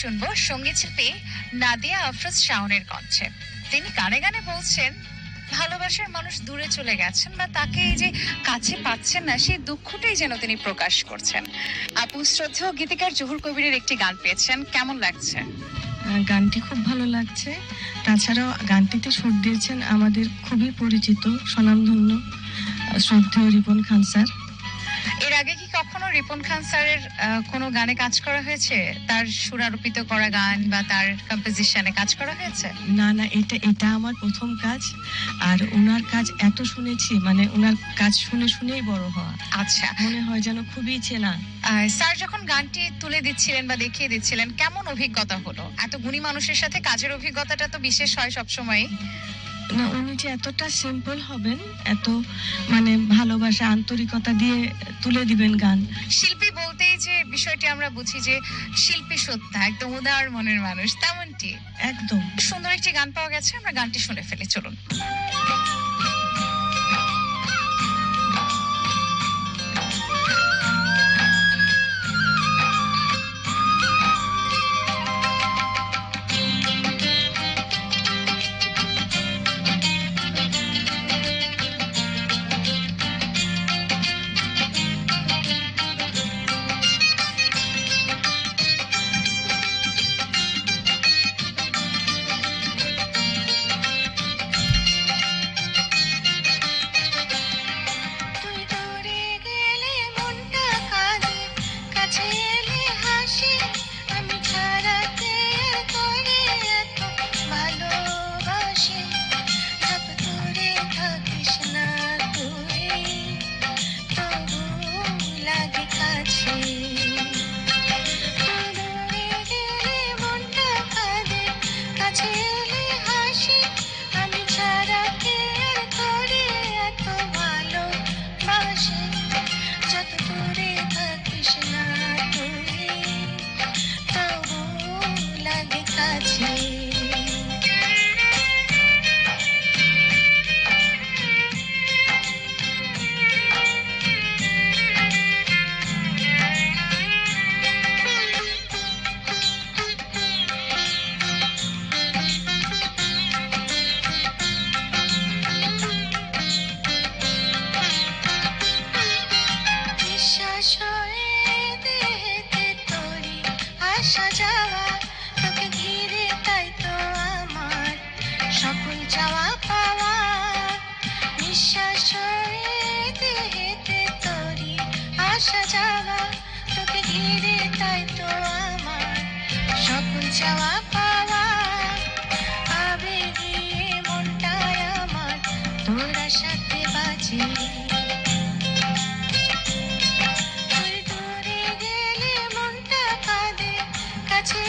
শুনবো সঙ্গীত শিল্পী নাদিয়া আফরোজ শাওনের কণ্ঠে। তিনি গানে গানে বলছেন ভালোবাসার মানুষ দূরে চলে গেছেন বা তাকে এই যে কাছে পাচ্ছেন না, সেই দুঃখটাই যেন তিনি প্রকাশ করছেন। আপু শ্রদ্ধেয় গীতিকার জহুর কবিরের একটি গান পেয়েছেন, কেমন লাগছে? গানটি খুব ভালো লাগছে। তাছাড়াও গানটিতে সুর দিয়েছেন আমাদের খুবই পরিচিত স্বনামধন্য শ্রদ্ধেয় রিপন খান স্যার। এর আগে কি কখনো রিপন খান স্যারের কোনো গানে কাজ করা হয়েছে? তার সুরারোপিত করা গান বা তার কম্পোজিশনে কাজ করা হয়েছে? না না, এটা আমার প্রথম কাজ। আর ওনার কাজ এত শুনেছি, মানে ওনার কাজ শুনে শুনেই বড় হওয়া। আচ্ছা, মনে হয় যেন খুবই চেনা। স্যার যখন গানটি তুলে দিচ্ছিলেন বা দেখিয়ে দিচ্ছিলেন, কেমন অভিজ্ঞতা হলো? এত গুণী মানুষের সাথে কাজের অভিজ্ঞতাটা তো বিশেষ হয় সবসময়। না, উনি যে এতটা সিম্পল হবেন, এত মানে ভালোবাসা আন্তরিকতা দিয়ে তুলে দিবেন গান। শিল্পী বলতেই যে বিষয়টি আমরা বুঝি যে শিল্পী সত্তা, একদম উদার মনের মানুষ, তেমনটি। একদম। সুন্দর একটি গান পাওয়া গেছে, আমরা গানটি শুনে ফেলি, চলুন। তুই দূরে গেলে মনটা কাঁদে, কাছে এলে হাসি। আমি ছাড়া কে তোরে এত ভালোবাসি। যত দূরে থাকিস না তুই, তবু লাগে কাছে। তুই দূরে গেলে মনটা কাঁদে, কাছে এলে হাসি। আমি ছাড়া কে তোরে এত ভালোবাসি। যত দূরে থাকিস না তুই, তবু লাগে কাছে। নিঃশ্বাস হয়ে দেহেতে তোরি আসা যাওয়া, তোকে ঘিরে তাই তো আমার সকল চাওয়া পাওয়া। নিঃশ্বাস হয়ে দেহেতে তোরি আসা যাওয়া, তোকে ঘিরে তাই তো আমার সকল চাওয়া পাওয়া। আবেগে মনটায় আমার তোরা সাথে বাজে। তুই দূরে গেলে মনটা কাঁদে, কাছে